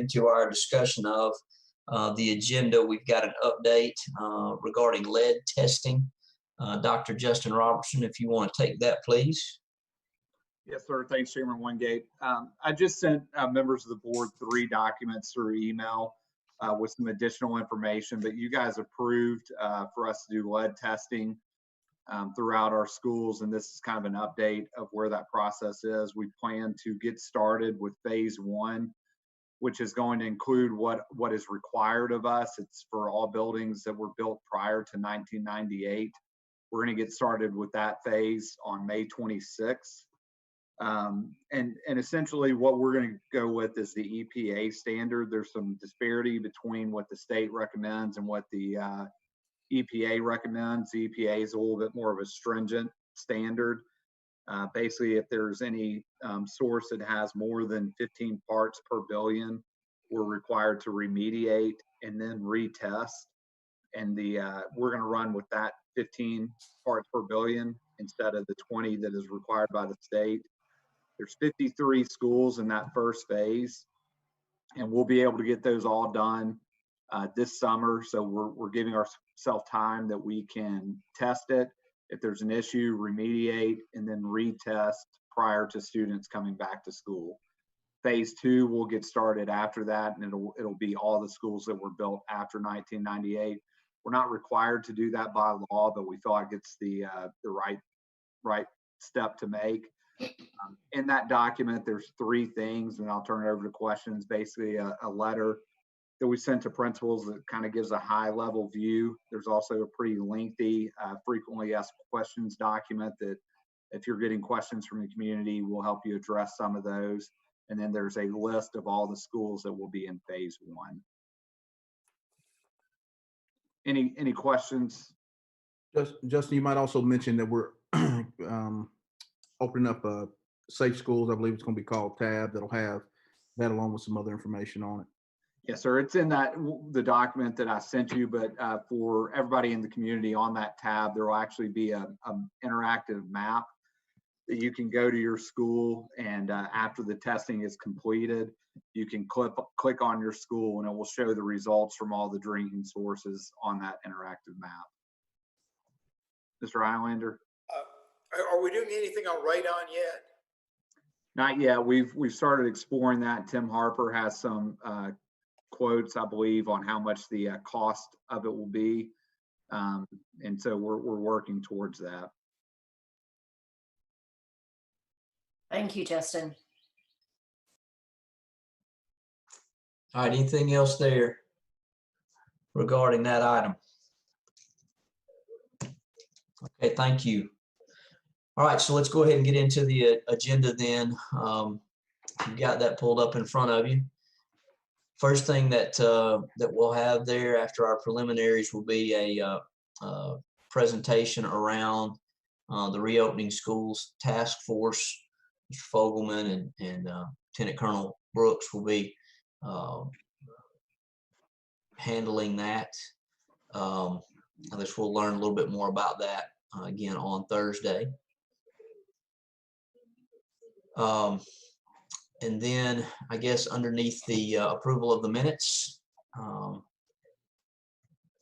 into our discussion of the agenda, we've got an update regarding lead testing. Dr. Justin Robertson, if you want to take that, please. Yes, sir. Thanks, Chairman Wingate. I just sent members of the board 3 documents through email with some additional information, but you guys approved for us to do lead testing throughout our schools, and this is kind of an update of where that process is. We plan to get started with phase 1, which is going to include what is required of us. It's for all buildings that were built prior to 1998. We're going to get started with that phase on May 26th. And essentially what we're going to go with is the EPA standard. There's some disparity between what the state recommends and what the EPA recommends. The EPA is a little bit more of a stringent standard. Basically, if there's any source that has more than 15 parts per billion, we're required to remediate and then retest. And we're going to run with that 15 parts per billion instead of the 20 that is required by the state. There's 53 schools in that first phase, and we'll be able to get those all done this summer. So we're giving ourselves time that we can test it. If there's an issue, remediate, and then retest prior to students coming back to school. Phase 2 will get started after that, and it'll be all the schools that were built after 1998. We're not required to do that by law, but we feel like it's the right step to make. In that document, there's 3 things, and I'll turn it over to questions. Basically, a letter that we sent to principals that kind of gives a high-level view. There's also a pretty lengthy, frequently asked questions document that, if you're getting questions from the community, will help you address some of those. And then there's a list of all the schools that will be in phase 1. Any questions? Justin, you might also mention that we're opening up a Safe Schools, I believe it's going to be called, tab that'll have that along with some other information on it. Yes, sir. It's in the document that I sent you, but for everybody in the community, on that tab, there will actually be an interactive map that you can go to your school, and after the testing is completed, you can click on your school, and it will show the results from all the drinking sources on that interactive map. Mr. Highlander? Are we doing anything on radon yet? Not yet. We've started exploring that. Tim Harper has some quotes, I believe, on how much the cost of it will be, and so we're working towards that. Thank you, Justin. All right, anything else there regarding that item? Okay, thank you. All right, so let's go ahead and get into the agenda then. You've got that pulled up in front of you. First thing that we'll have there after our preliminaries will be a presentation around the Reopening Schools Task Force. Mr. Fogelman and Lieutenant Colonel Brooks will be handling that. I guess we'll learn a little bit more about that again on Thursday. And then I guess underneath the approval of the minutes,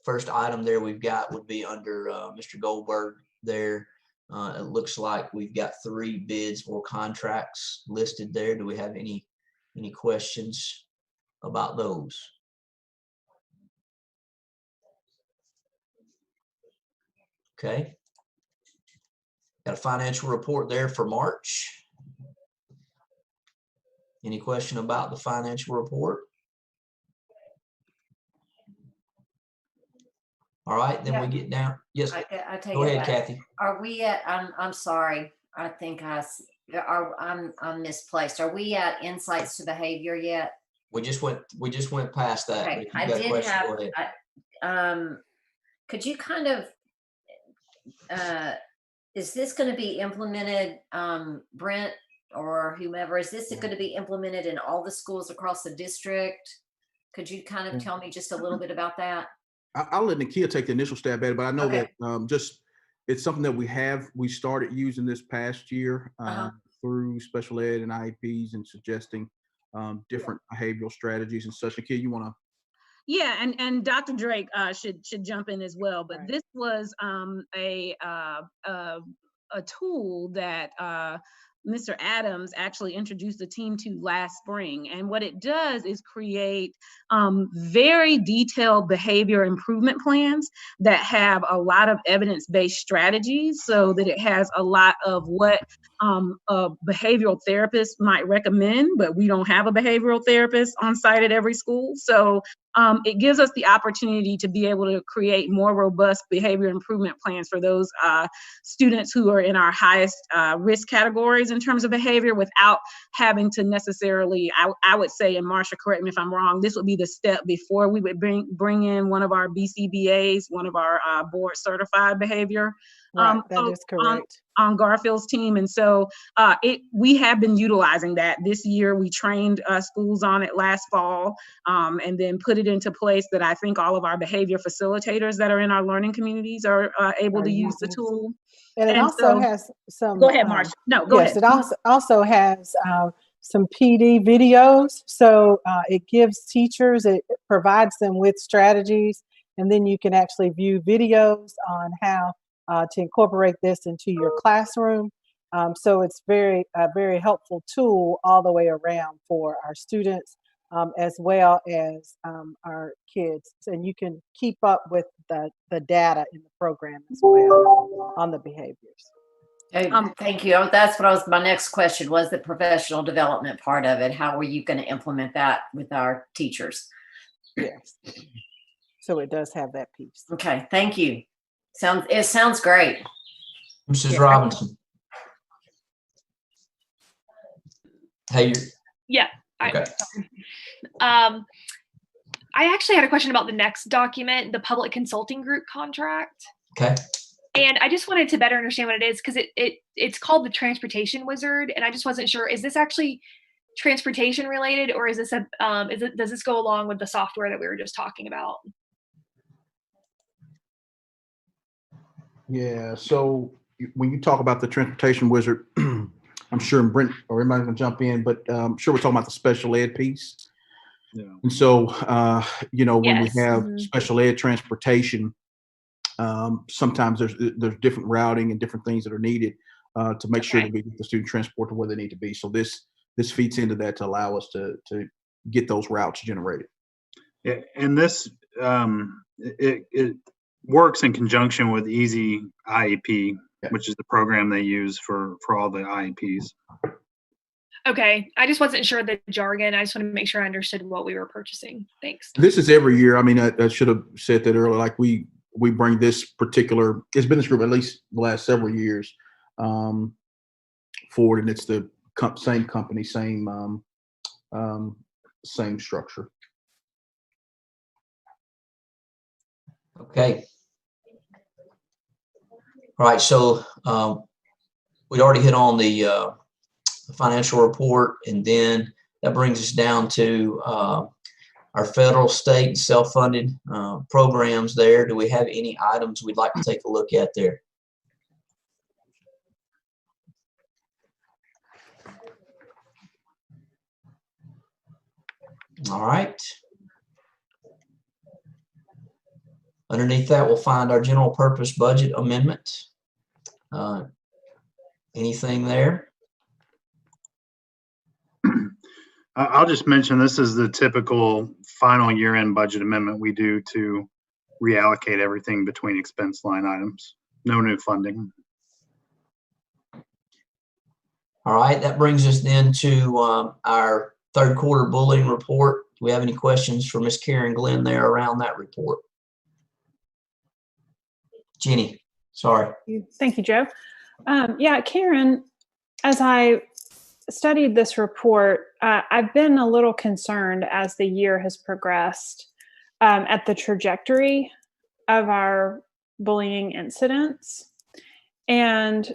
first item there we've got would be under Mr. Goldberg there. It looks like we've got 3 bids or contracts listed there. Do we have any questions about those? Okay. Got a financial report there for March. Any question about the financial report? All right, then we get down. Yes, I take go it ahead, back. Kathy. Are we at? I'm sorry. I think I'm misplaced. Are we at insights to behavior yet? We just went past that. Okay, I did have. Could you kind of? Is this going to be implemented, Brent or whomever? Is this going to be implemented in all the schools across the district? Could you kind of tell me just a little bit about that? I'll let Nakia take the initial stab at it, but I know Okay. that it's something that we started using this past year through special ed and IEPs and suggesting different behavioral strategies and such. Nakia, you want to? Yeah, and Dr. Drake should jump in as well. But Right. this was a tool that Mr. Adams actually introduced the team to last spring. And what it does is create very detailed behavior improvement plans that have a lot of evidence-based strategies, so that it has a lot of what a behavioral therapist might recommend, but we don't have a behavioral therapist on site at every school. So it gives us the opportunity to be able to create more robust behavior improvement plans for those students who are in our highest risk categories in terms of behavior, without having to necessarily, I would say, and Marsha, correct me if I'm wrong, this would be the step before we would bring in one of our BCBAs, one of our board certified behavior Right, that is correct. on Garfield's team. And so we have been utilizing that this year. We trained schools on it last fall, and then put it into place that I think all of our behavior facilitators that are in our learning communities are able to use the tool. And it And also so- has some. Go ahead, Marsha. No, go Yes, ahead. it also has some PD videos. So it gives teachers, it provides them with strategies, and then you can actually view videos on how to incorporate this into your classroom. So it's a very helpful tool all the way around for our students, as well as our kids. And you can keep up with the data in the program as well on the behaviors. Hey, thank you. That's what my next question was, the professional development part of it. How were you going to implement that with our teachers? Yes. So it does have that piece. Okay, thank you. It sounds great. Mrs. Yeah. Robinson. Hey, Yeah. okay. I actually had a question about the next document, the public consulting group contract. Okay. And I just wanted to better understand what it is, because it's called the Transportation Wizard, and I just wasn't sure, is this actually transportation related, or is this does this go along with the software that we were just talking about? Yeah. So when you talk about the transportation wizard, I'm sure Brent or everybody's gonna jump in, but I'm sure we're talking about the special ed piece. Yeah. And so, when Yes. we have Mhm. special ed transportation, sometimes there's different routing and different things that are needed to make sure that we get the student transport to where they need to be. So this feeds into that to allow us to get those routes generated. Yeah, and this it works in conjunction with Easy IEP, Yeah. which is the program they use for all the IEPs. Okay, I just wasn't sure the jargon. I just want to make sure I understood what we were purchasing. Thanks. This is every year. I mean, I should have said that earlier. Like we bring this particular, it's been this group at least the last several years forward, and it's the same company, same structure. Okay. All right. So we already hit on the financial report, and then that brings us down to our federal, state, and self-funded programs there. Do we have any items we'd like to take a look at there? All right. Underneath that, we'll find our general purpose budget amendment. Anything there? I'll just mention this is the typical final year-end budget amendment we do to reallocate everything between expense line items. No new funding. All right, that brings us then to our third quarter bullying report. Do we have any questions for Ms. Karen Glenn there around that report? Jenny, sorry. Thank you, Joe. Yeah, Karen, as I studied this report, I've been a little concerned as the year has progressed at the trajectory of our bullying incidents. And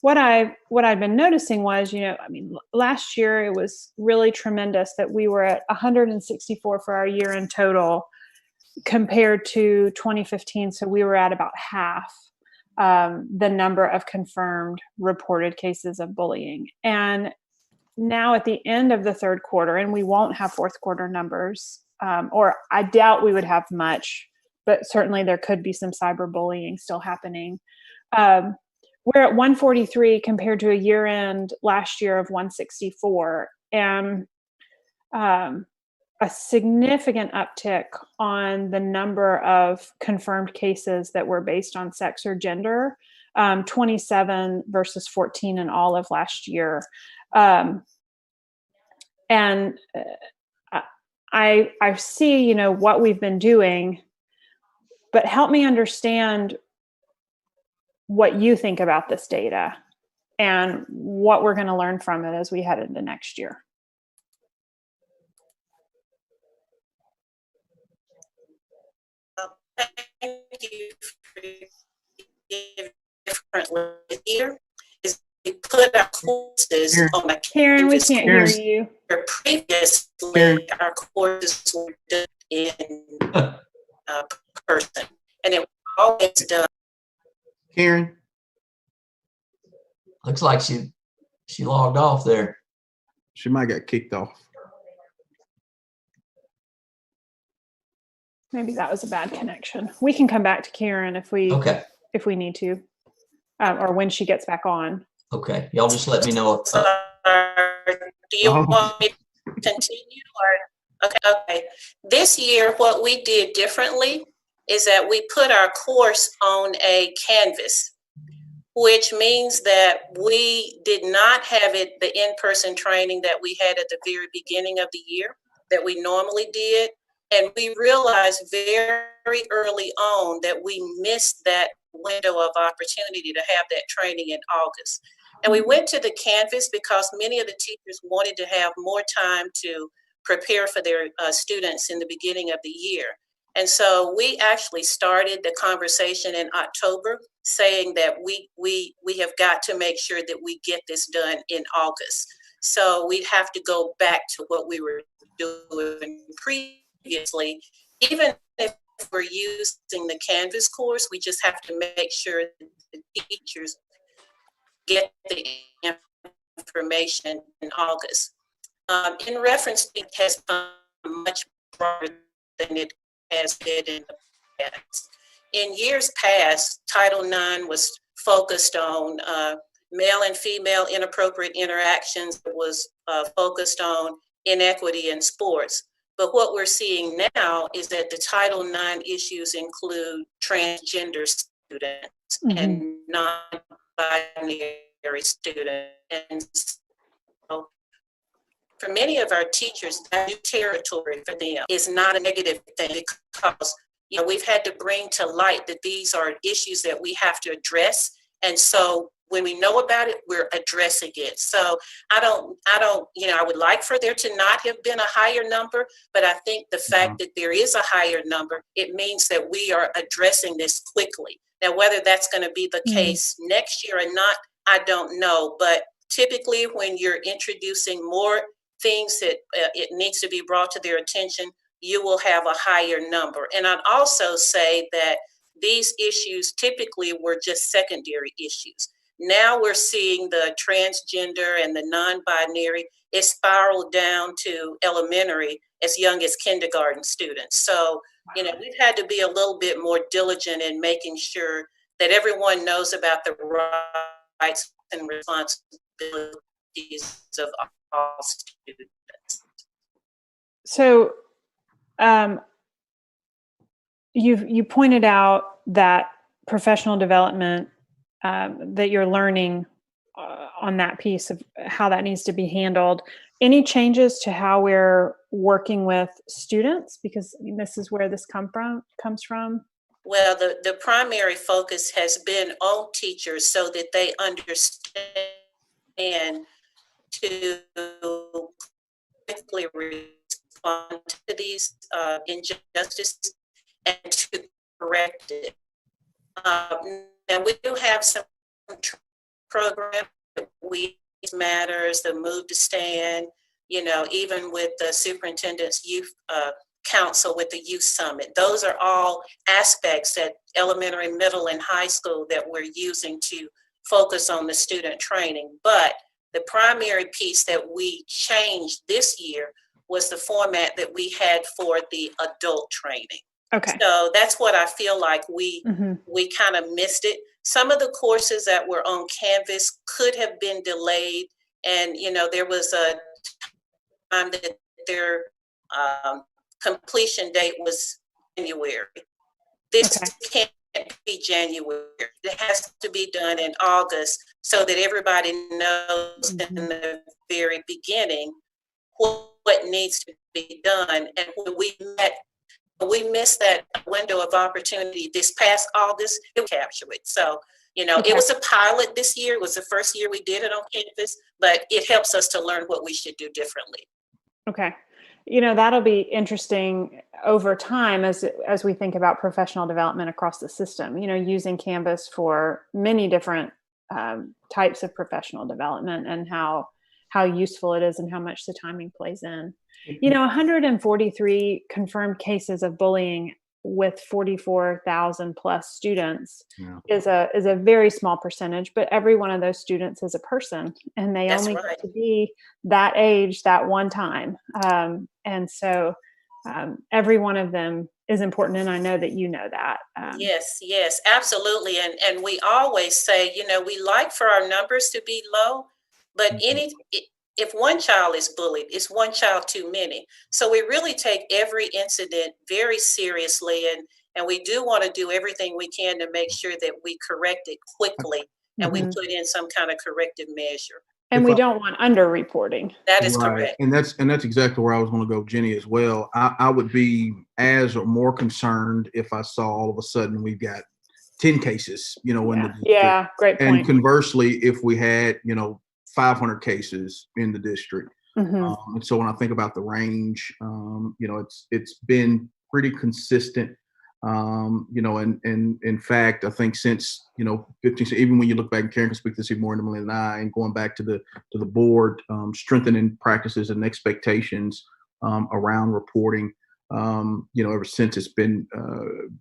what I've been noticing was, last year it was really tremendous that we were at 164 for our year in total compared to 2015. So we were at about half the number of confirmed reported cases of bullying. And now at the end of the third quarter, and we won't have fourth quarter numbers, or I doubt we would have much, but certainly there could be some cyberbullying still happening. We're at 143 compared to a year end last year of 164, and a significant uptick on the number of confirmed cases that were based on sex or gender, 27 versus 14 in all of last year. And I see, you know, what we've been doing, but help me understand what you think about this data and what we're going to learn from it as we head into next year. Thank you for giving differently here. Is we put our courses on the Karen, we campus. can't hear you. Previously, our courses were done in person, and it was always done. Karen, Looks like she logged off there. she might get kicked off. Maybe that was a bad connection. We can come back to Karen if we need to, or when she gets back on. Okay, y'all just let me know. Do you want me to continue? Or okay. This year, what we did differently is that we put our course on a Canvas, which means that we did not have it, the in-person training that we had at the very beginning of the year that we normally did. And we realized very early on that we missed that window of opportunity to have that training in August. And we went to the Canvas because many of the teachers wanted to have more time to prepare for their students in the beginning of the year. And so we actually started the conversation in October saying that we have got to make sure that we get this done in August. So we'd have to go back to what we were doing previously. Even if we're using the Canvas course, we just have to make sure that the teachers get the information in August. In reference, it has come much broader than it has been in the past. In years past, Title IX was focused on male and female inappropriate interactions. It was focused on inequity in sports. But what we're seeing now is that the Title IX issues include transgender students and non-binary students. And so for many of our teachers, that new territory for them is not a negative thing because we've had to bring to light that these are issues that we have to address. And so when we know about it, we're addressing it. So I would like for there to not have been a higher number, but I think the fact that there is a higher number, it means that we are addressing this quickly. Now, whether that's going to be the case next year or not, I don't know. But typically when you're introducing more things that it needs to be brought to their attention, you will have a higher number. And I'd also say that these issues typically were just secondary issues. Now we're seeing the transgender and the non-binary, it spiraled down to elementary as young as kindergarten students. So, we've had to be a little bit more diligent in making sure that everyone knows about the rights and responsibilities of all students. So you pointed out that professional development, that you're learning on that piece of how that needs to be handled. Any changes to how we're working with students? Because this is where this comes from. Well, the primary focus has been on teachers so that they understand to quickly respond to these injustices and to correct it. And we do have some programs, We Matters, the Move to Stand, even with the Superintendent's Youth Council with the Youth Summit. Those are all aspects at elementary, middle, and high school that we're using to focus on the student training. But The primary piece that we changed this year was the format that we had for the adult training. Okay. So that's what I feel like we kind of missed it. Some of the courses that were on Canvas could have been delayed, and there was a time that their completion date was January. This can't be January. It has to be done in August so that everybody knows in the very beginning what needs to be done. And when we missed that window of opportunity this past August, it captured it. So, it was a pilot this year. It was the first year we did it on Canvas, but it helps us to learn what we should do differently. Okay. That'll be interesting over time as we think about professional development across the system, using Canvas for many different types of professional development, and how useful it is and how much the timing plays in. 143 confirmed cases of bullying with 44,000 plus students is a very small percentage, but every one of those students is a person, and they only get to be that age that one time. And so every one of them is important, and I know that you know that. Yes, absolutely. And we always say, we like for our numbers to be low, but if one child is bullied, it's one child too many. So we really take every incident very seriously, and we do want to do everything we can to make sure that we correct it quickly, and we put in some kind of corrective measure. And we don't want under-reporting. That is correct. And that's exactly where I was going to go, Jenny, as well. I would be as or more concerned if I saw all of a sudden we've got 10 cases, in the district. Yeah, great point. And conversely, if we had, 500 cases in the district. And so when I think about the range, it's been pretty consistent. And in fact, I think since 15, even when you look back, and Karen can speak to this even more intimately than I, and going back to the board, strengthening practices and expectations around reporting, ever since, it's been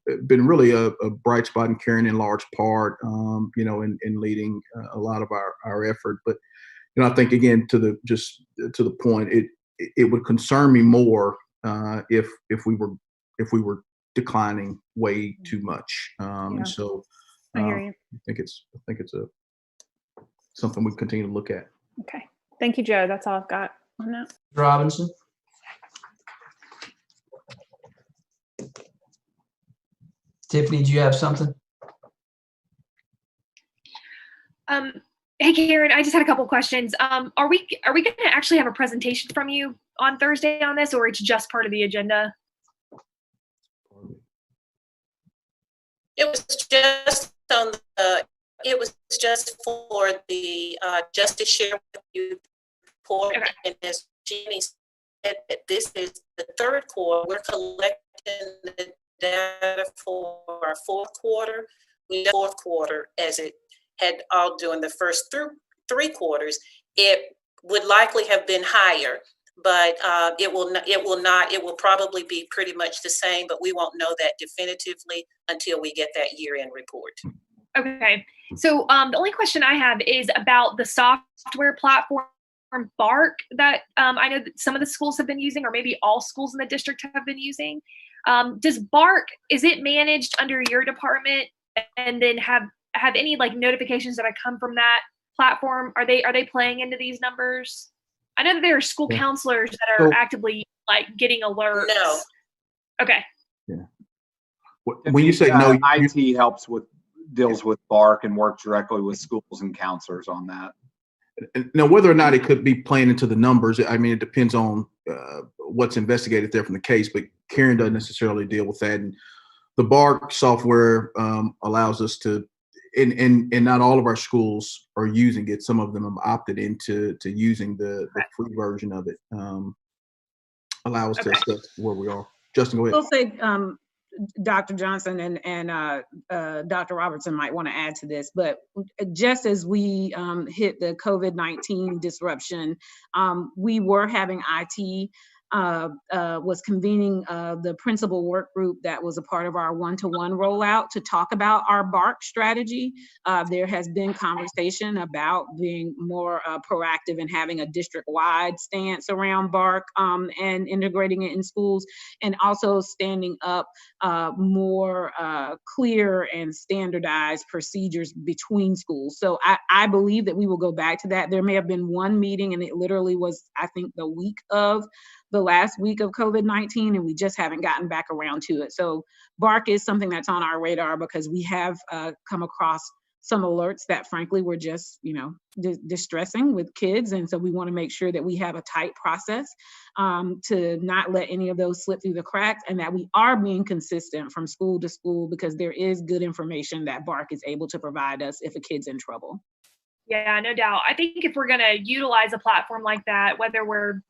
really a bright spot, and Karen in large part, in leading a lot of our effort. But I think, again, to the point, it would concern me more if we were declining way too much. And so I hear you. I think it's something we continue to look at. Okay. Thank you, Joe. That's all I've got on that. Robinson. Tiffany, do you have something? Hey, Karen, I just had a couple questions. Are we going to actually have a presentation from you on Thursday on this, or it's just part of the agenda? It was just it was just for the just to share with you report. Okay. And as Jenny said, this is the third quarter. We're collecting the data for our fourth quarter. We fourth quarter, as it had all during the first three quarters, it would likely have been higher, but it will probably be pretty much the same, but we won't know that definitively until we get that year-end report. Okay. So the only question I have is about the software platform BARC that I know that some of the schools have been using, or maybe all schools in the district have been using. Does BARC, is it managed under your department, and then have any notifications that come from that platform? Are they playing into these numbers? I know that there are school counselors that are actively getting alerts. No. Okay. Yeah. When you say no, IT deals with BARC and works directly with schools and counselors on that. Now, whether or not it could be playing into the numbers, I mean, it depends on what's investigated there from the case, but Karen doesn't necessarily deal with that. And the BARC software allows us to, and not all of our schools are using it. Some of them have opted into using the free version of it. Allow us to assess where we are. Justin, go ahead. I'll say, Dr. Johnson and Dr. Robertson might want to add to this, but just as we hit the COVID-19 disruption, we were having IT was convening the principal work group that was a part of our one-to-one rollout to talk about our BARC strategy. There has been conversation about being more proactive and having a district-wide stance around BARC and integrating it in schools, and also standing up more clear and standardized procedures between schools. So I believe that we will go back to that. There may have been one meeting, and it literally was, I think, the last week of COVID-19, and we just haven't gotten back around to it. So BARC is something that's on our radar because we have come across some alerts that frankly were just, distressing with kids. And so we want to make sure that we have a tight process to not let any of those slip through the cracks, and that we are being consistent from school to school, because there is good information that BARC is able to provide us if a kid's in trouble. Yeah, no doubt. I think if we're going to utilize a platform like that, whether we're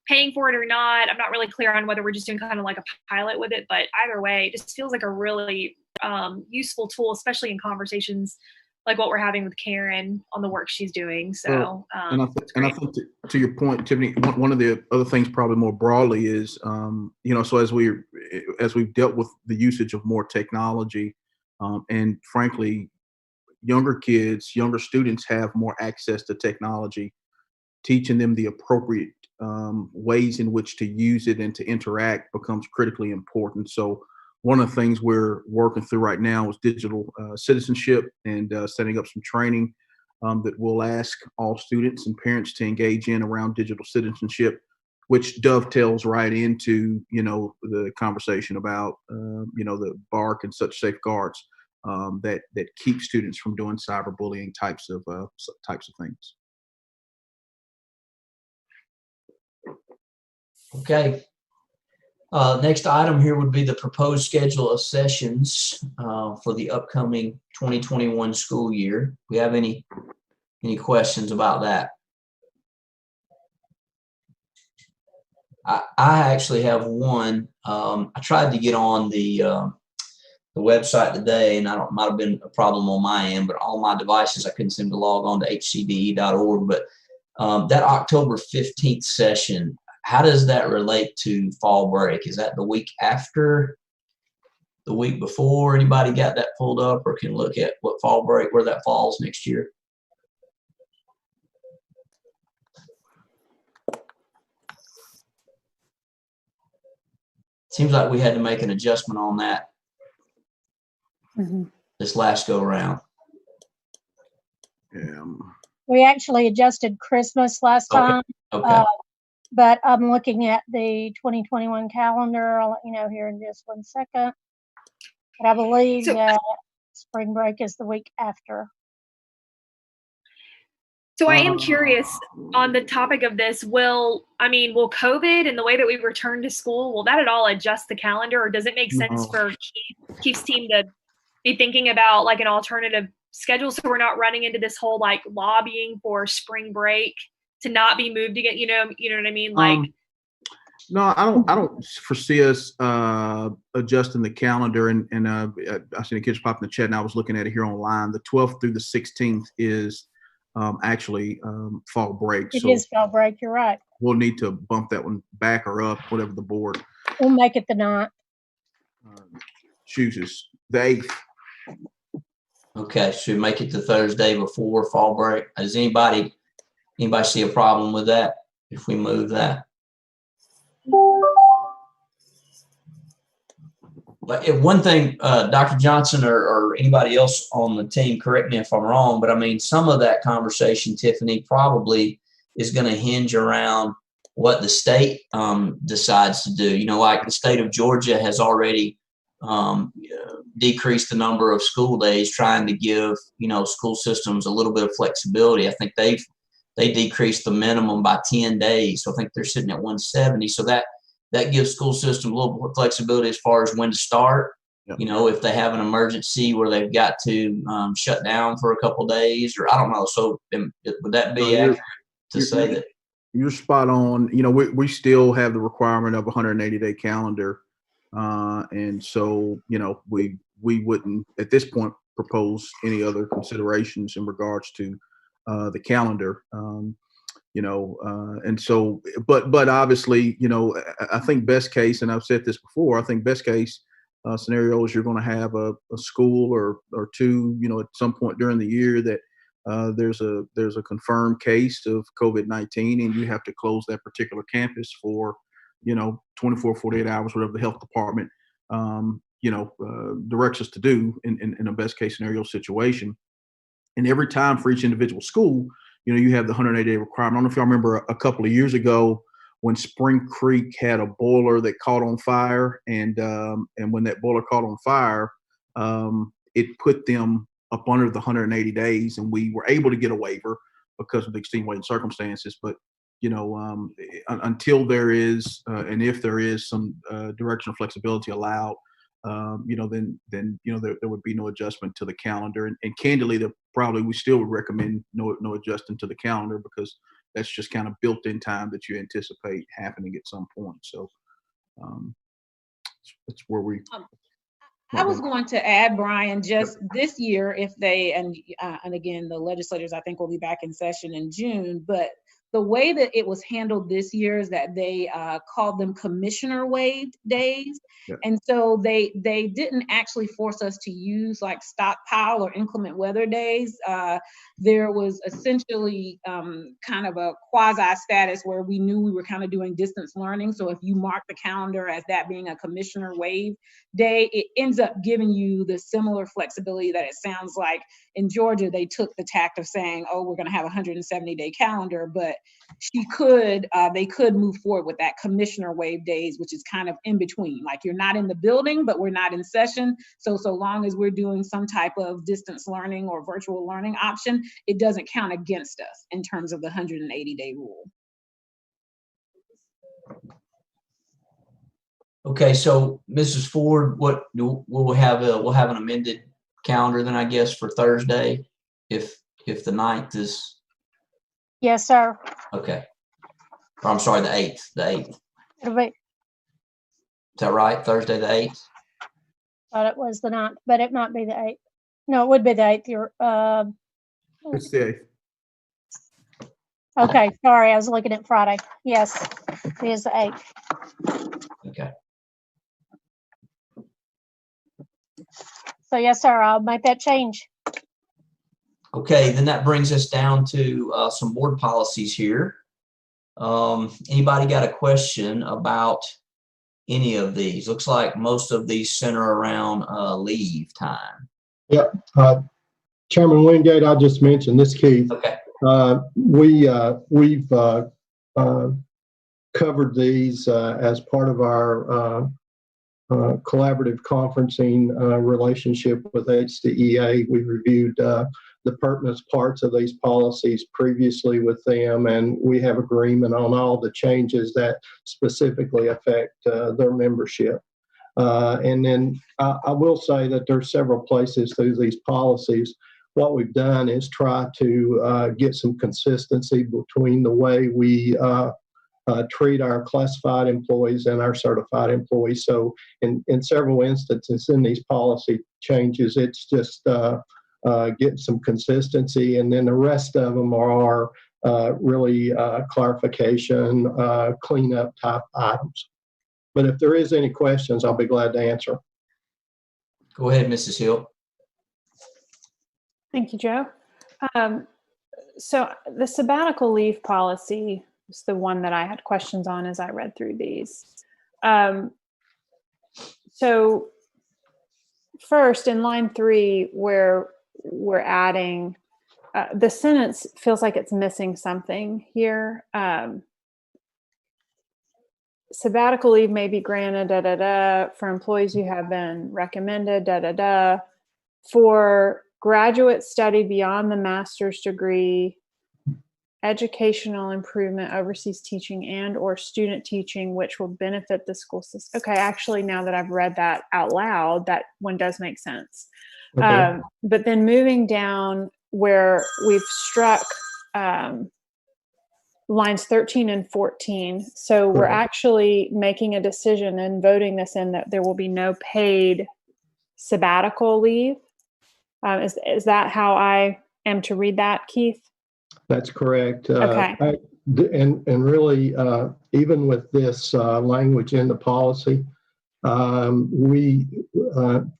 paying for it or not, I'm not really clear on whether we're just doing kind of like a pilot with it, but either way, it just feels like a really useful tool, especially in conversations like what we're having with Karen on the work she's doing. So, and I think to your point, Tiffany, one of the other things probably more broadly is, so as we've dealt with the usage of more technology, and frankly, younger students have more access to technology, teaching them the appropriate ways in which to use it and to interact becomes critically important. So one of the things we're working through right now is digital citizenship, and setting up some training that we'll ask all students and parents to engage in around digital citizenship, which dovetails right into, the conversation about, the BARC and such safeguards that keep students from doing cyberbullying types of things. Okay. Next item here would be the proposed schedule of sessions for the upcoming 2021 school year. Do we have any questions about that? I actually have one. I tried to get on the website today, and might have been a problem on my end, but all my devices I couldn't seem to log on to hcde.org. But that October 15th session, how does that relate to fall break? Is that the week after, the week before? Anybody got that pulled up or can look at what fall break, where that falls next year? Seems like we had to make an adjustment on that this last go around. Yeah. We actually adjusted Christmas last time. Okay. But I'm looking at the 2021 calendar. I'll let you know here in just 1 second. But I believe that spring break is the week after. So I am curious on the topic of this. Will COVID and the way that we return to school, will that at all adjust the calendar, or does it make sense for Keith's team to be thinking about like an alternative schedule, so we're not running into this whole like lobbying for spring break to not be moved again? You know what I mean? Like, no, I don't foresee us adjusting the calendar. And I see the kids pop in the chat, and I was looking at it here online. The 12th through the 16th is actually fall break. It is fall break. You're right. We'll need to bump that one back or up, whatever the board. We'll make it the 9th. Chooses the 8th. Okay, so make it the Thursday before fall break. Does anybody see a problem with that if we move that? But if one thing, Dr. Johnson or anybody else on the team, correct me if I'm wrong, but I mean, some of that conversation, Tiffany, probably is going to hinge around what the state decides to do. Like the state of Georgia has already decreased the number of school days, trying to give, school systems a little bit of flexibility. I think they decreased the minimum by 10 days. So I think they're sitting at 170. So that gives school system a little bit of flexibility as far as when to start. Yep. If they have an emergency where they've got to shut down for a couple of days, or I don't know. So would that be accurate to say that? You're spot on. We still have the requirement of a 180-day calendar. And so, we wouldn't at this point propose any other considerations in regards to the calendar. And so, but obviously, I think best case, and I've said this before, I think best case scenario is you're going to have a school or two, at some point during the year that there's a confirmed case of COVID-19, and you have to close that particular campus for, 24, 48 hours, whatever the health department, directs us to do in a best case scenario situation. And every time for each individual school, you have the 180-day requirement. I don't know if y'all remember a couple of years ago when Spring Creek had a boiler that caught on fire, and when that boiler caught on fire, it put them up under the 180 days, and we were able to get a waiver because of the extenuating circumstances. But until there is, and if there is some directional flexibility allowed, then there would be no adjustment to the calendar. And candidly, we still would recommend no adjustment to the calendar, because that's just kind of built-in time that you anticipate happening at some point. So that's where we. I was going to add, Brian, just this year, if they, and again, the legislators, I think, will be back in session in June, but the way that it was handled this year is that they called them commissioner waived days. Yeah. And so they didn't actually force us to use like stockpile or inclement weather days. There was essentially kind of a quasi status where we knew we were kind of doing distance learning. So if you mark the calendar as that being a commissioner waived day, it ends up giving you the similar flexibility that it sounds like in Georgia, they took the tact of saying, oh, we're going to have a 170-day calendar, but they could move forward with that commissioner waive days, which is kind of in between. Like, you're not in the building, but we're not in session. So long as we're doing some type of distance learning or virtual learning option, it doesn't count against us in terms of the 180-day rule. Okay, so Mrs. Ford, we'll have an amended calendar then, I guess, for Thursday, if the 9th is. Yes, sir. Okay. Or I'm sorry, the 8th. The 8th. It'll be. Is that right? Thursday the 8th? Thought it was the 9th, but it might be the 8th. No, it would be the 8th. It's the 8th. Okay, sorry, I was looking at Friday. Yes, it is the 8th. Okay. So yes, sir, I'll make that change. Okay, then that brings us down to some board policies here. Anybody got a question about any of these? Looks like most of these center around leave time. Yeah, Chairman Wingate, I just mentioned this, Keith. Okay. We've covered these as part of our collaborative conferencing relationship with HCEA. We reviewed the pertinent parts of these policies previously with them, and we have agreement on all the changes that specifically affect their membership. And then I will say that there's several places through these policies. What we've done is try to get some consistency between the way we treat our classified employees and our certified employees. So in several instances in these policy changes, it's just getting some consistency, and then the rest of them are really clarification, cleanup type items. But if there is any questions, I'll be glad to answer. Go ahead, Mrs. Hill. Thank you, Joe. So the sabbatical leave policy is the one that I had questions on as I read through these. So first, in line 3, where we're adding, the sentence feels like it's missing something here. Sabbatical leave may be granted, for employees who have been recommended, for graduate study beyond the master's degree, educational improvement, overseas teaching, and or student teaching, which will benefit the school system. Okay, actually, now that I've read that out loud, that one does make sense. Okay. But then moving down where we've struck lines 13 and 14. So we're actually making a decision and voting this in that there will be no paid sabbatical leave. Is that how I am to read that, Keith? That's correct. Okay. and really, even with this language in the policy, we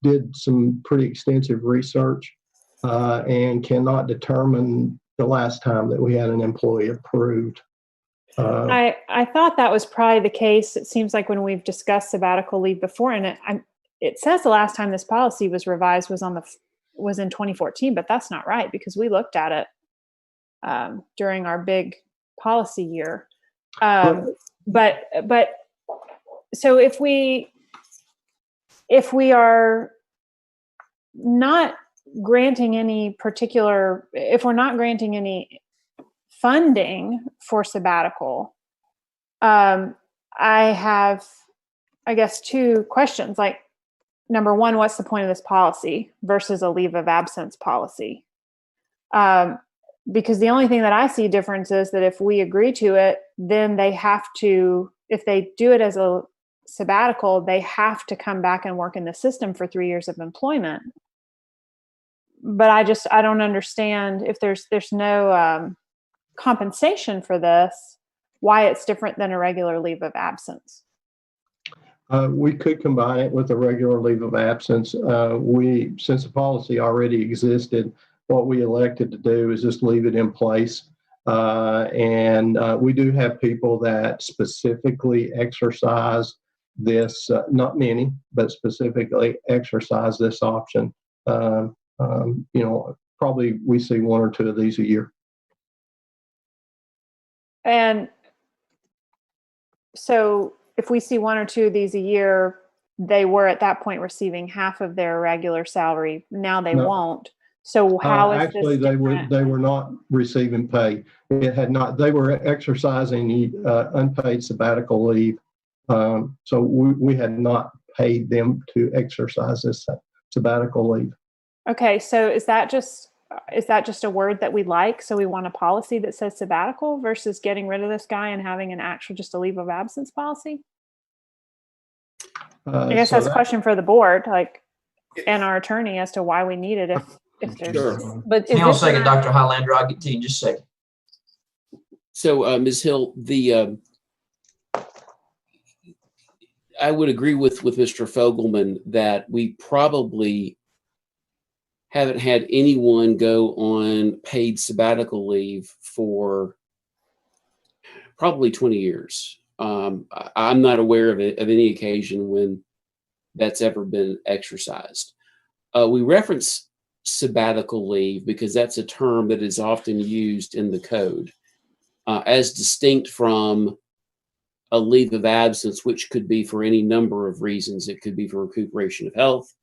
did some pretty extensive research and cannot determine the last time that we had an employee approved. I thought that was probably the case. It seems like when we've discussed sabbatical leave before, and it says the last time this policy was revised was in 2014, but that's not right because we looked at it during our big policy year. But so if we are not granting any particular, if we're not granting any funding for sabbatical, I have, I guess, two questions. Like, number one, what's the point of this policy versus a leave of absence policy? Because the only thing that I see difference is that if we agree to it, then they have to, if they do it as a sabbatical, they have to come back and work in the system for 3 years of employment. But I don't understand if there's no compensation for this, why it's different than a regular leave of absence. We could combine it with a regular leave of absence. Since the policy already existed, what we elected to do is just leave it in place. And we do have people that specifically exercise this, not many, but specifically exercise this option. Probably we see one or two of these a year. And so if we see one or two of these a year, they were at that point receiving half of their regular salary. Now they won't. So how is actually this they were not receiving pay. It had not. They were exercising unpaid sabbatical leave. So we had not paid them to exercise this sabbatical leave. Okay, so is that just a word that we like? So we want a policy that says sabbatical versus getting rid of this guy and having an actual just a leave of absence policy? I guess that's a question for the board, and our attorney as to why we need it if there's. Sure. But hang on a second, Dr. Highlander. I'll get to you in just a second. So, Ms. Hill, I would agree with Mr. Fogelman that we probably haven't had anyone go on paid sabbatical leave for probably 20 years. I'm not aware of any occasion when that's ever been exercised. We reference sabbatical leave because that's a term that is often used in the code as distinct from a leave of absence, which could be for any number of reasons. It could be for recuperation of health.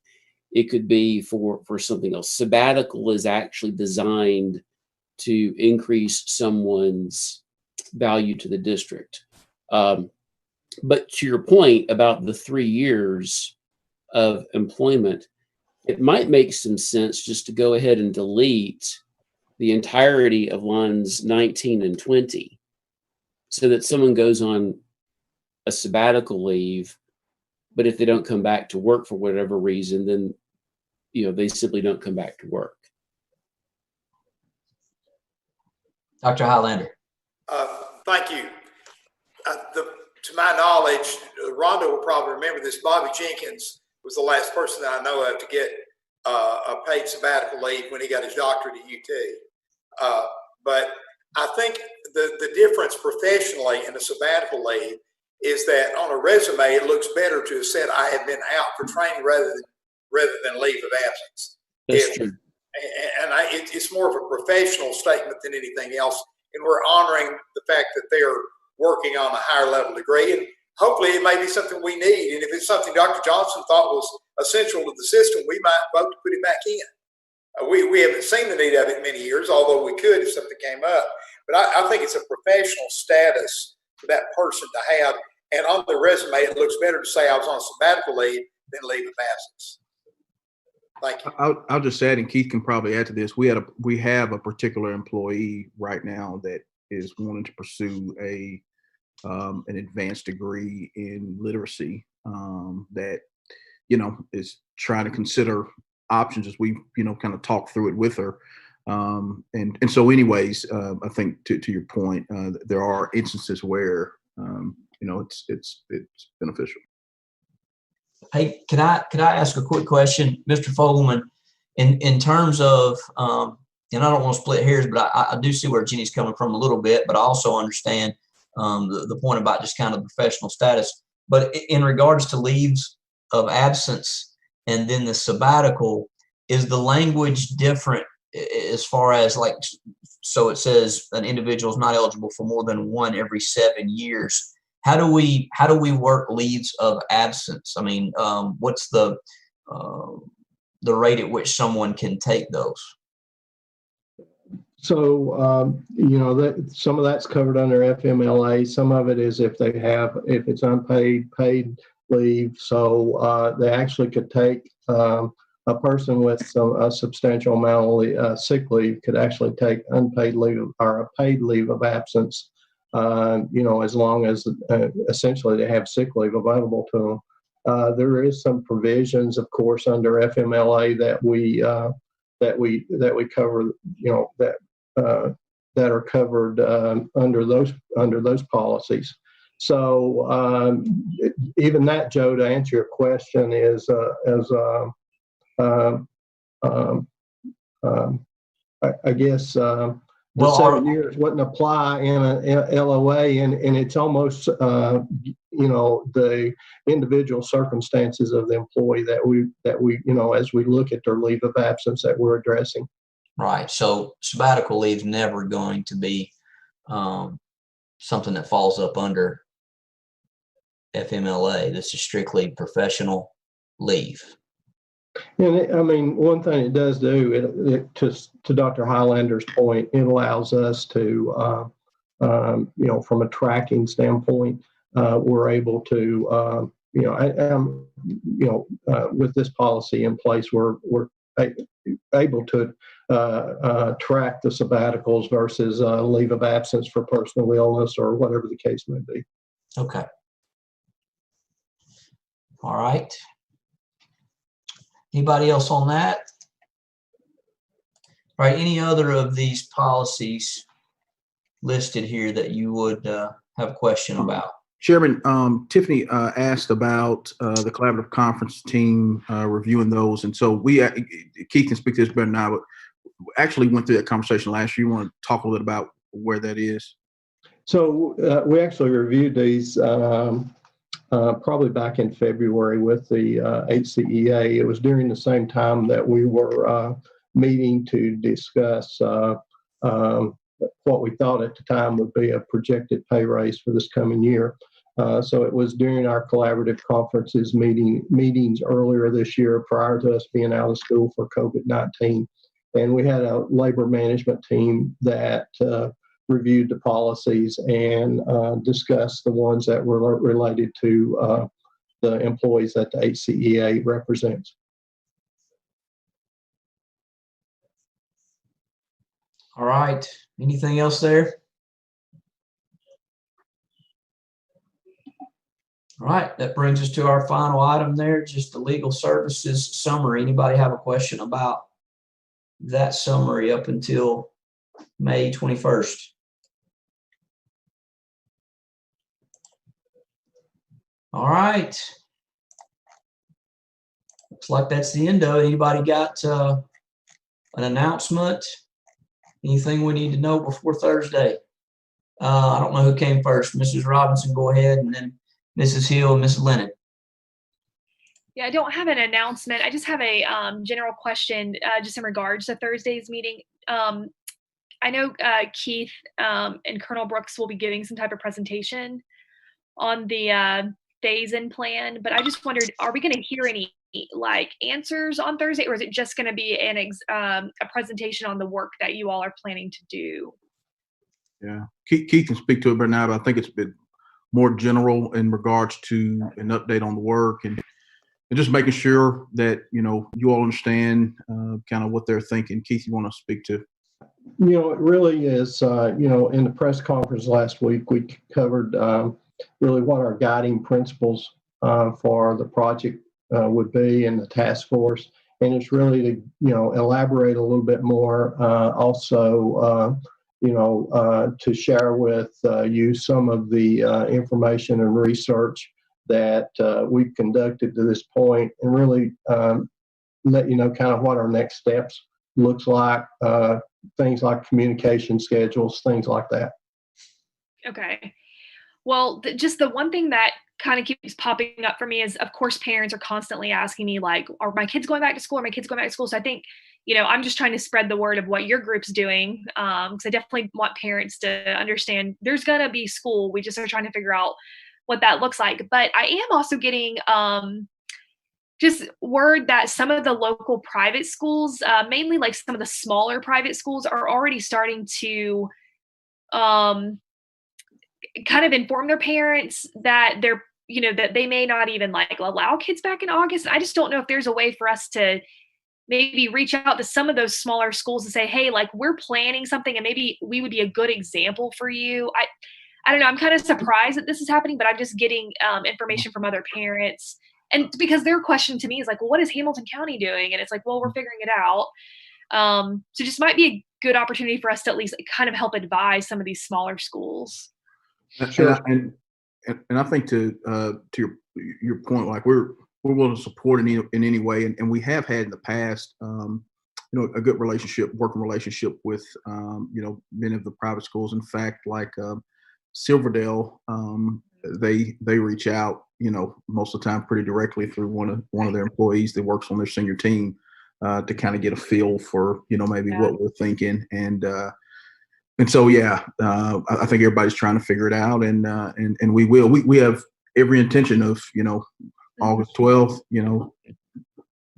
It could be for something else. Sabbatical is actually designed to increase someone's value to the district. But to your point about the 3 years of employment, it might make some sense just to go ahead and delete the entirety of lines 19 and 20 so that someone goes on a sabbatical leave, but if they don't come back to work for whatever reason, then they simply don't come back to work. Dr. Highlander. Thank you. To my knowledge, Rhonda will probably remember this. Bobby Jenkins was the last person that I know of to get a paid sabbatical leave when he got his doctorate at UT. But I think the difference professionally in a sabbatical leave is that on a resume, it looks better to have said I have been out for training rather than leave of absence. That's true. And it's more of a professional statement than anything else. And we're honoring the fact that they're working on a higher level degree. And hopefully it may be something we need. And if it's something Dr. Johnson thought was essential to the system, we might vote to put it back in. We haven't seen the need of it in many years, although we could if something came up. But I think it's a professional status for that person to have. And on the resume, it looks better to say I was on sabbatical leave than leave of absence. Thank you. I'll just add, and Keith can probably add to this. We have a particular employee right now that is wanting to pursue an advanced degree in literacy that is trying to consider options as we kind of talk through it with her. And so anyways, I think to your point, there are instances where, it's beneficial. Hey, can I ask a quick question, Mr. Fogelman, in terms of, and I don't want to split hairs, but I do see where Jenny's coming from a little bit, but I also understand the point about just kind of professional status. But in regards to leaves of absence and then the sabbatical, is the language different as far as like, so it says an individual is not eligible for more than one every 7 years. How do we work leaves of absence? I mean, what's the rate at which someone can take those? So, that some of that's covered under FMLA. Some of it is if it's unpaid, paid leave. So they actually could take a person with a substantial amount of sick leave could actually take unpaid leave or a paid leave of absence. As long as essentially they have sick leave available to them. There is some provisions, of course, under FMLA that we cover. That are covered under those policies. So even that, Joe, to answer your question, is I guess the 7 years wouldn't apply in a LOA, and it's almost the individual circumstances of the employee that we as we look at their leave of absence that we're addressing. Right. So sabbatical leave is never going to be something that falls up under FMLA. This is strictly professional leave. And one thing it does do, to Dr. Highlander's point, it allows us to, from a tracking standpoint, we're able to, with this policy in place, we're able to track the sabbaticals versus leave of absence for personal illness or whatever the case may be. Okay. All right. Anybody else on that? All right. Any other of these policies listed here that you would have a question about? Chairman, Tiffany asked about the collaborative conference team reviewing those. And so Keith can speak to this better now, but we actually went through that conversation last year. You want to talk a little bit about where that is? So we actually reviewed these probably back in February with the HCEA. It was during the same time that we were meeting to discuss what we thought at the time would be a projected pay raise for this coming year. So it was during our collaborative conferences meetings earlier this year prior to us being out of school for COVID-19. And we had a labor management team that reviewed the policies and discussed the ones that were related to the employees that the HCEA represents. All right. Anything else there? All right. That brings us to our final item there, just the legal services summary. Anybody have a question about that summary up until May 21st? All right. Looks like that's the end of it. Anybody got an announcement? Anything we need to know before Thursday? I don't know who came first. Mrs. Robinson, go ahead, and then Mrs. Hill and Mrs. Lennon. Yeah, I don't have an announcement. I just have a general question just in regards to Thursday's meeting. I know Keith and Colonel Brooks will be giving some type of presentation on the phase-in plan, but I just wondered, are we going to hear any answers on Thursday, or is it just going to be a presentation on the work that you all are planning to do? Yeah, Keith can speak to it, but now I think it's been more general in regards to an update on the work and just making sure that you all understand kind of what they're thinking. Keith, you want to speak to? It really is. In the press conference last week, we covered really what our guiding principles for the project would be and the task force. and it's really to, elaborate a little bit more, also, to share with you some of the information and research that we've conducted to this point, and really let you know kind of what our next steps looks like, things like communication schedules, things like that. Okay. Well, just the one thing that kind of keeps popping up for me is, of course, parents are constantly asking me, like, are my kids going back to school? Are my kids going back to school? So I think, I'm just trying to spread the word of what your group's doing. Because I definitely want parents to understand there's going to be school. We just are trying to figure out what that looks like. But I am also getting just word that some of the local private schools, mainly like some of the smaller private schools, are already starting to kind of inform their parents that they're, that they may not even like allow kids back in August. I just don't know if there's a way for us to maybe reach out to some of those smaller schools and say, hey, like, we're planning something and maybe we would be a good example for you. I don't know. I'm kind of surprised that this is happening, but I'm just getting information from other parents. And because their question to me is like, well, what is Hamilton County doing? And it's like, well, we're figuring it out. So just might be a good opportunity for us to at least kind of help advise some of these smaller schools. Sure. And I think to your point, like we're willing to support in any way, and we have had in the past, a good working relationship with many of the private schools. In fact, like Silverdale, they reach out, most of the time pretty directly through one of their employees that works on their senior team to kind of get a feel for maybe what we're thinking. And so, I think everybody's trying to figure it out, and we will. We have every intention of, August 12th,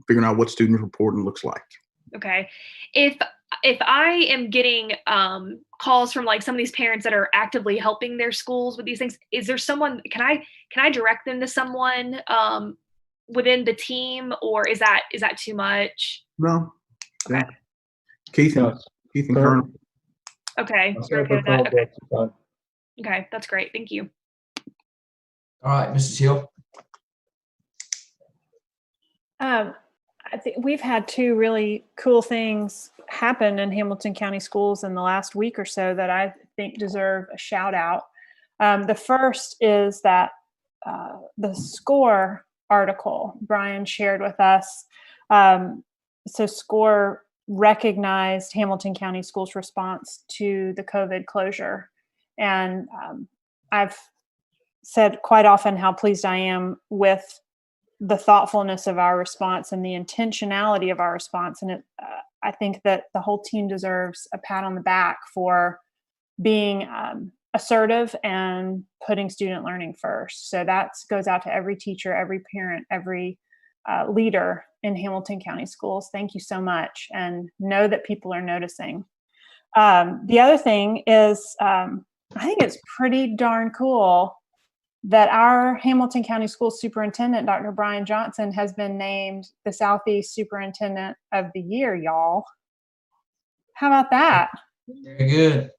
figuring out what student reporting looks like. Okay. If I am getting calls from like some of these parents that are actively helping their schools with these things, is there someone, can I direct them to someone within the team, or is that too much? No. Okay. Yeah. Keith and Colonel. Okay. You're okay with that? Okay. Okay, that's great. Thank you. All right, Mrs. Hill. I think we've had two really cool things happen in Hamilton County schools in the last week or so that I think deserve a shout out. The first is that the SCORE article Brian shared with us. So SCORE recognized Hamilton County Schools' response to the COVID closure. And I've said quite often how pleased I am with the thoughtfulness of our response and the intentionality of our response. And I think that the whole team deserves a pat on the back for being assertive and putting student learning first. So that goes out to every teacher, every parent, every leader in Hamilton County Schools. Thank you so much, and know that people are noticing. The other thing is, I think it's pretty darn cool that our Hamilton County School Superintendent, Dr. Brian Johnson, has been named the Southeast Superintendent of the Year, y'all. How about that? Very good.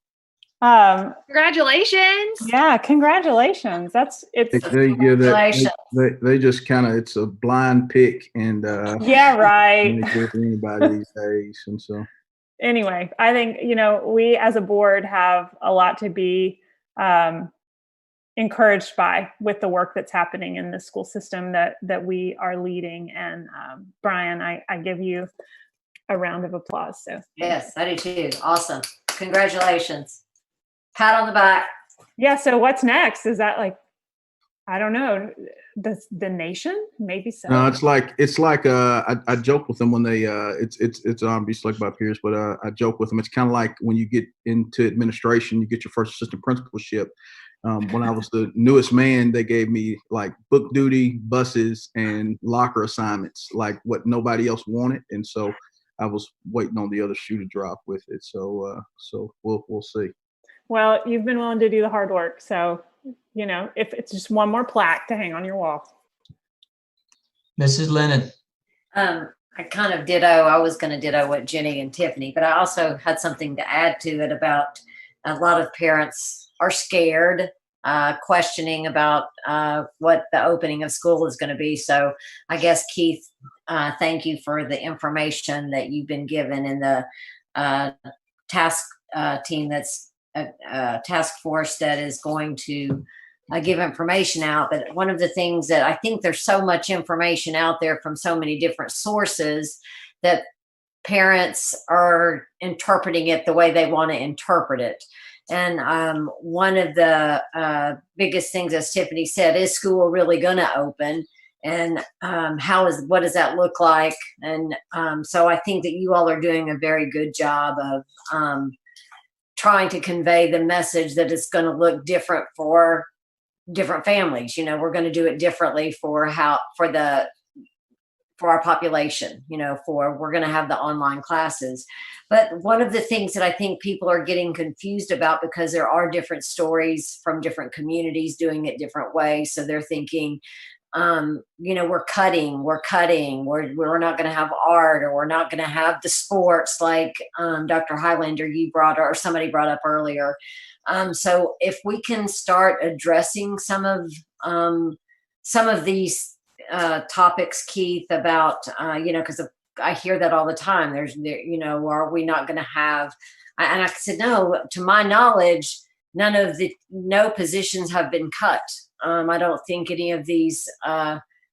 Congratulations. Yeah, congratulations. They just kind of, it's a blind pick, and yeah, right. For anybody these days. And so anyway, I think we as a board have a lot to be encouraged by with the work that's happening in the school system that we are leading. And Brian, I give you a round of applause. So yes, I do too. Awesome. Congratulations. Pat on the back. Yeah. So what's next? Is that like, I don't know, the nation? Maybe so. No, it's like I joke with them when they it's obviously like my peers, but I joke with them. It's kind of like when you get into administration, you get your first assistant principalship. When I was the newest man, they gave me like book duty, buses, and locker assignments, like what nobody else wanted, and so I was waiting on the other shoe to drop with it. So we'll see. Well, you've been willing to do the hard work, so if it's just one more plaque to hang on your wall. Mrs. Lennon. I kind of ditto. I was going to ditto what Jenny and Tiffany, but I also had something to add to it about a lot of parents are scared, questioning about what the opening of school is going to be. So I guess, Keith, thank you for the information that you've been given in the task team that's a task force that is going to give information out. But one of the things that I think there's so much information out there from so many different sources that parents are interpreting it the way they want to interpret it. And one of the biggest things, as Tiffany said, is school really going to open? And what does that look like? And so I think that you all are doing a very good job of trying to convey the message that it's going to look different for different families. We're going to do it differently for our population, we're going to have the online classes. But one of the things that I think people are getting confused about, because there are different stories from different communities doing it different ways. So they're thinking, we're cutting, we're not going to have art, or we're not going to have the sports like Dr. Highlander, or somebody brought up earlier. So if we can start addressing some of these topics, Keith, about because I hear that all the time. Are we not going to have? And I said, no. To my knowledge, no positions have been cut. I don't think any of these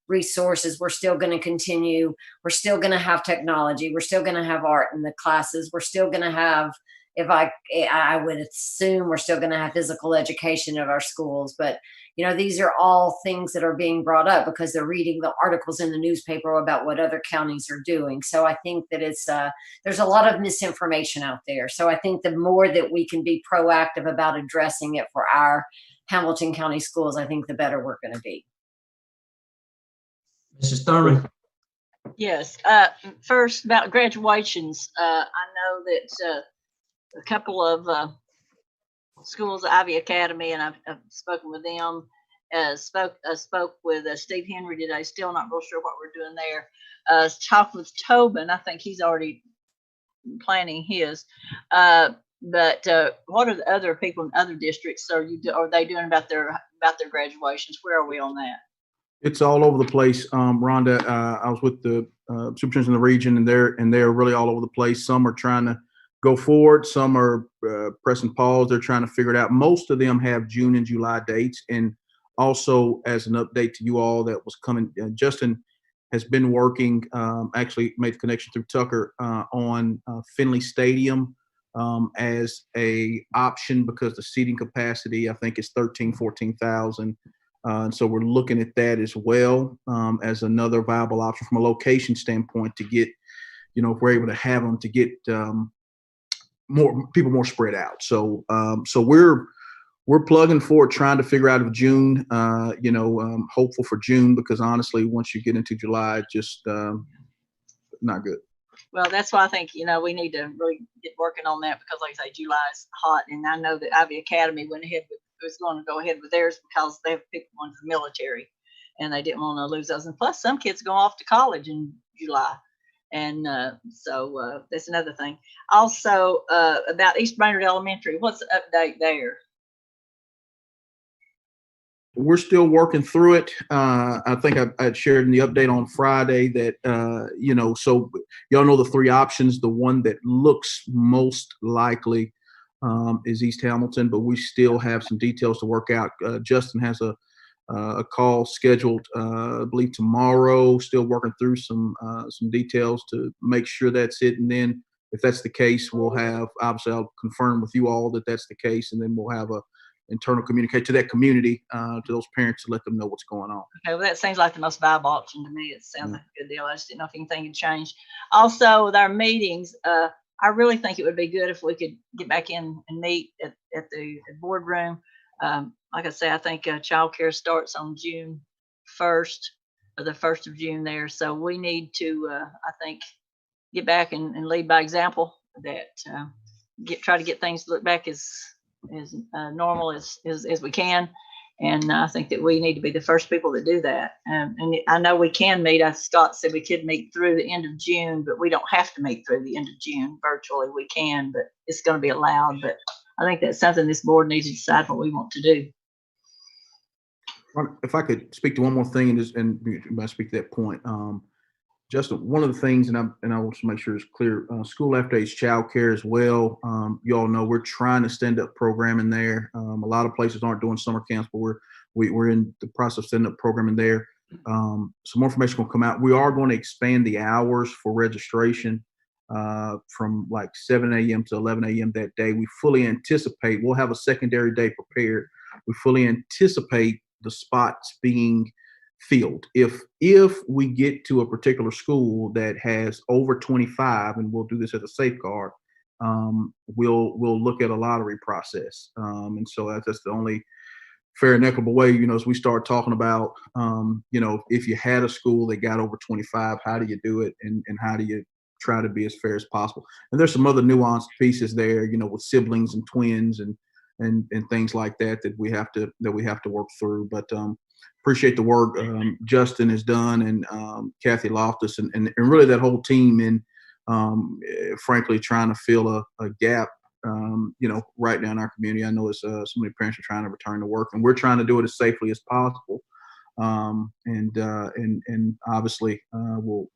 resources. We're still going to continue. We're still going to have technology. We're still going to have art in the classes. We're still going to have. I would assume we're still going to have physical education at our schools, but these are all things that are being brought up because they're reading the articles in the newspaper about what other counties are doing. So I think that there's a lot of misinformation out there. So I think the more that we can be proactive about addressing it for our Hamilton County schools, I think the better we're going to be. Mrs. Thurman. Yes. First, about graduations, I know that a couple of schools, Ivy Academy, and I've spoken with them. Spoke with Steve Henry today. Still not real sure what we're doing there. Talked with Tobin. I think he's already planning his. But what are the other people in other districts? Are they doing about their graduations? Where are we on that? It's all over the place, Rhonda. I was with the superintendents in the region, and they're really all over the place. Some are trying to go forward. Some are pressing pause. They're trying to figure it out. Most of them have June and July dates. And also, as an update to you all that was coming, Justin has been working, actually made the connection through Tucker on Finley Stadium as a option, because the seating capacity, I think, is 14,000. And so we're looking at that as well as another viable option from a location standpoint to get, if we're able to have them, to get more people more spread out. So we're plugging forward, trying to figure out of June, hopeful for June, because honestly, once you get into July, just not good. Well, that's why I think, we need to really get working on that, because like I say, July is hot. And I know that Ivy Academy was going to go ahead with theirs because they have picked one for the military and they didn't want to lose those. And plus some kids go off to college in July. And so that's another thing. Also, about East Brainerd Elementary, what's the update there? We're still working through it. I think I shared in the update on Friday that, so y'all know the three options. The one that looks most likely is East Hamilton, but we still have some details to work out. Justin has a call scheduled, I believe tomorrow, still working through some details to make sure that's it. And then if that's the case, obviously I'll confirm with you all that that's the case. And then we'll have a internal communicate to that community, to those parents, to let them know what's going on. Okay, well, that seems like the most viable option to me. It sounds like a good deal. I just didn't know if anything had changed. Also, with our meetings, I really think it would be good if we could get back in and meet at the boardroom. Like I say, I think childcare starts on June 1st, or the 1st of June there. So we need to, I think, get back and lead by example. That try to get things to look back as normal as we can. And I think that we need to be the first people that do that. And I know we can meet, as Scott said, we could meet through the end of June, but we don't have to meet through the end of June. Virtually we can, but it's going to be allowed. But I think that's something this board needs to decide what we want to do. If I could speak to one more thing, and I speak to that point, Justin, one of the things, and I want to make sure it's clear, school after age child care as well. You all know we're trying to stand up programming there. A lot of places aren't doing summer camps, but we're in the process of setting up programming there. Some more information will come out. We are going to expand the hours for registration from like 7 a.m. to 11 a.m. that day. We fully anticipate we'll have a secondary day prepared. We fully anticipate the spots being filled. If we get to a particular school that has over 25, and we'll do this as a safeguard, we'll look at a lottery process. And so that's the only fair and equitable way, as we start talking about, if you had a school that got over 25, how do you do it, and how do you try to be as fair as possible? And there's some other nuanced pieces there, with siblings and twins and things like that we have to work through. But appreciate the work Justin has done, and Kathy Loftus, and really that whole team in, frankly, trying to fill a gap, right now in our community. I know it's so many parents are trying to return to work, and we're trying to do it as safely as possible. And obviously we'll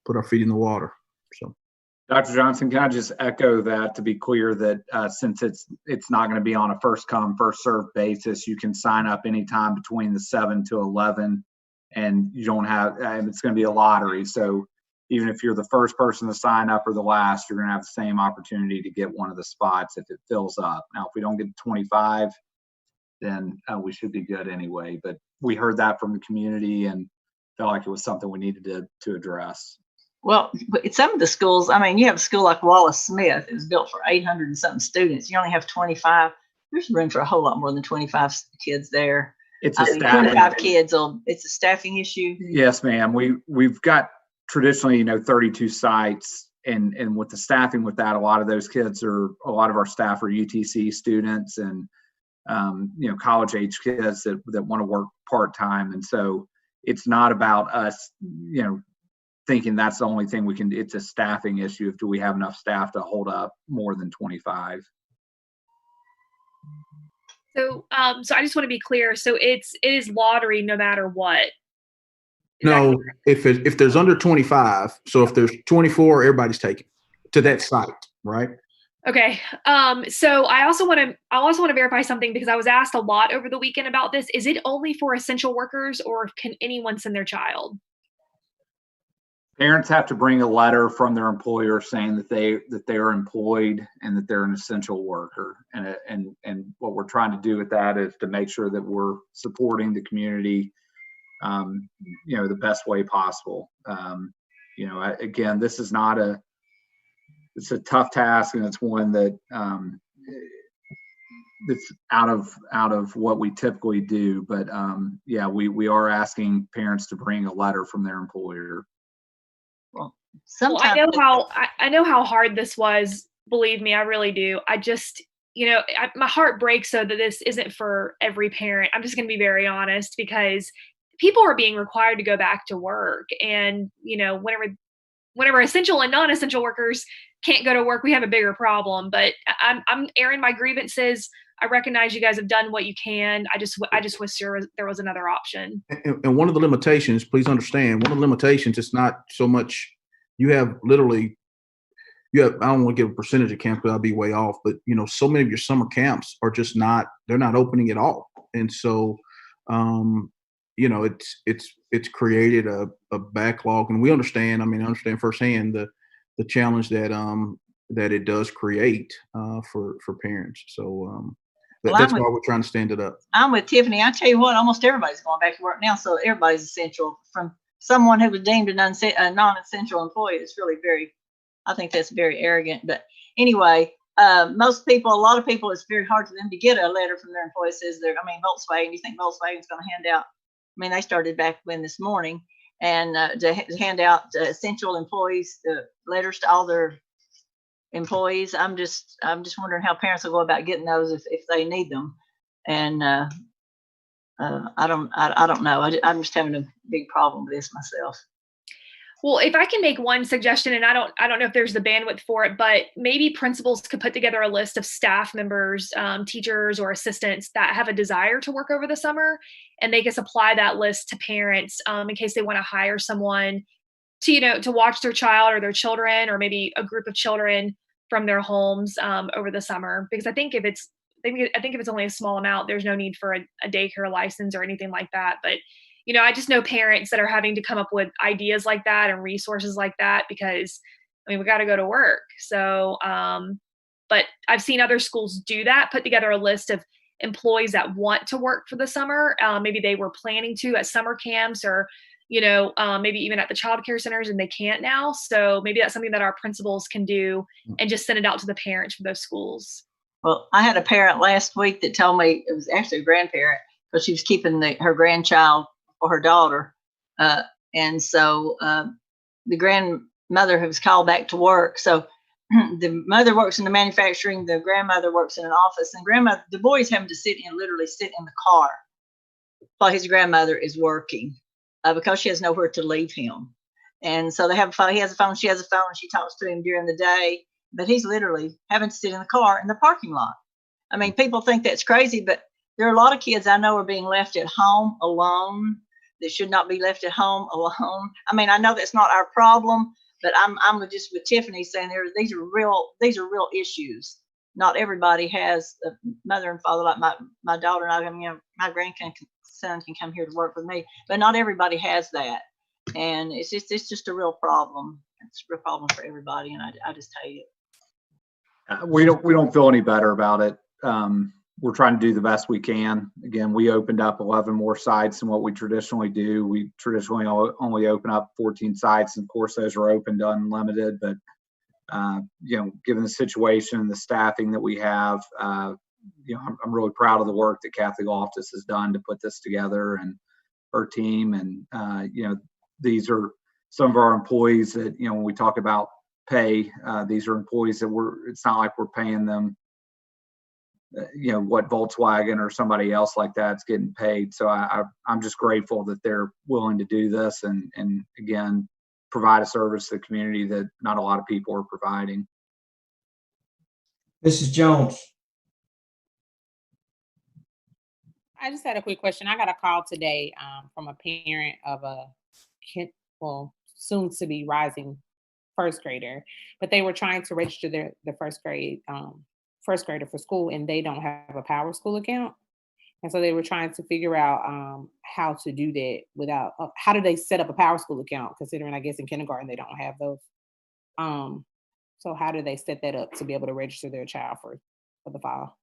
put our feet in the water. So. Dr. Johnson, can I just echo that to be clear that since it's not going to be on a first come, first served basis, you can sign up anytime between the 7 to 11, and you don't have, and it's going to be a lottery. So even if you're the first person to sign up or the last, you're going to have the same opportunity to get one of the spots if it fills up. Now, if we don't get 25, then we should be good anyway. But we heard that from the community and felt like it was something we needed to address. Well, some of the schools, you have a school like Wallace Smith. It was built for 800 and something students. You only have 25. There's room for a whole lot more than 25 kids there. It's a staffing. 25 kids. It's a staffing issue. Yes, ma'am. We've got traditionally, 32 sites, and with the staffing with that, a lot of our staff are UTC students and college age kids that want to work part-time. And so it's not about us, thinking that's the only thing we can do. It's a staffing issue. Do we have enough staff to hold up more than 25? So I just want to be clear. So it is lottery no matter what. No, if there's under 25, so if there's 24, everybody's taken to that site, right? Okay. So I also want to verify something, because I was asked a lot over the weekend about this. Is it only for essential workers, or can anyone send their child? Parents have to bring a letter from their employer saying that they are employed and that they're an essential worker. And what we're trying to do with that is to make sure that we're supporting the community, the best way possible. Again, this is not it's a tough task, and it's one that it's out of what we typically do. But we are asking parents to bring a letter from their employer. Well, I know how hard this was. Believe me, I really do. I just, my heart breaks so that this isn't for every parent. I'm just going to be very honest, because people are being required to go back to work, and whenever essential and non-essential workers can't go to work, we have a bigger problem. But I'm airing my grievances. I recognize you guys have done what you can. I just wish there was another option. And one of the limitations, please understand, it's not so much I don't want to give a percentage of camps, but I'll be way off. But, so many of your summer camps are just they're not opening at all. And so, it's created a backlog, and we understand. I understand firsthand the challenge that it does create for parents. So, that's why we're trying to stand it up. I'm with Tiffany. I tell you what, almost everybody's going back to work now, so everybody's essential. From someone who was deemed a non-essential employee, it's really I think that's very arrogant. But anyway, a lot of people, it's very hard for them to get a letter from their employer that says Volkswagen. You think Volkswagen's going to hand out? They started back this morning, and to hand out essential employees letters to all their employees. I'm just wondering how parents will go about getting those if they need them. And I don't know. I'm just having a big problem with this myself. Well, if I can make one suggestion, and I don't know if there's the bandwidth for it, but maybe principals could put together a list of staff members, teachers or assistants that have a desire to work over the summer, and they can supply that list to parents in case they want to hire someone to, to watch their child or their children, or maybe a group of children from their homes over the summer. Because I think if it's only a small amount, there's no need for a daycare license or anything like that. But I just know parents that are having to come up with ideas like that and resources like that because, we got to go to work. So, but I've seen other schools do that, put together a list of employees that want to work for the summer. Maybe they were planning to at summer camps or, maybe even at the child care centers and they can't now. So maybe that's something that our principals can do and just send it out to the parents for those schools. Well, I had a parent last week that told me, it was actually a grandparent, but she was keeping her grandchild or her daughter. And so the grandmother who was called back to work. So the mother works in the manufacturing, the grandmother works in an office, and the boy's having to literally sit in the car while his grandmother is working because she has nowhere to leave him. And so they have a phone, he has a phone, she has a phone, she talks to him during the day, but he's literally having to sit in the car in the parking lot. People think that's crazy, but there are a lot of kids I know are being left at home alone. They should not be left at home alone. I know that's not our problem, but I'm just with Tiffany saying these are real issues. Not everybody has a mother and father like my daughter and I. My grandson can come here to work with me, but not everybody has that, and it's just a real problem. It's a real problem for everybody, and I just hate it. We don't feel any better about it. We're trying to do the best we can. Again, we opened up 11 more sites than what we traditionally do. We traditionally only open up 14 sites, and of course those are open to unlimited. But given the situation and the staffing that we have, I'm really proud of the work that Kathy Loftus has done to put this together, and her team. And these are some of our employees that when we talk about pay, these are employees that it's not like we're paying them what Volkswagen or somebody else like that's getting paid. So I'm just grateful that they're willing to do this and again provide a service to the community that not a lot of people are providing. Mrs. Jones. I just had a quick question. I got a call today from a parent of a soon to be rising first grader, but they were trying to register their first grader for school, and they don't have a Power School account. And so they were trying to figure out how to do that without, how do they set up a Power School account, considering I guess in kindergarten they don't have those. So how do they set that up to be able to register their child for the fall?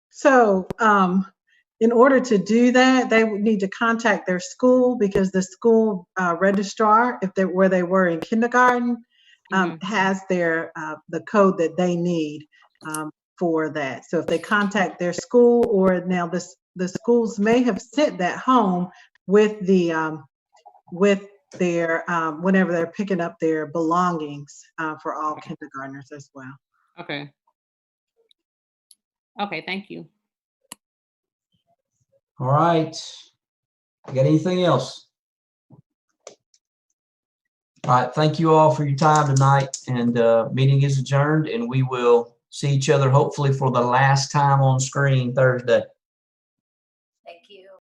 So in order to do that, they would need to contact their school, because the school registrar, where they were in kindergarten, has the code that they need for that. So if they contact their school, or now the schools may have sent that home with their whenever they're picking up their belongings for all kindergartners as well. Okay, thank you. All right. You got anything else? All right. Thank you all for your time tonight, and meeting is adjourned, and we will see each other hopefully for the last time on screen Thursday.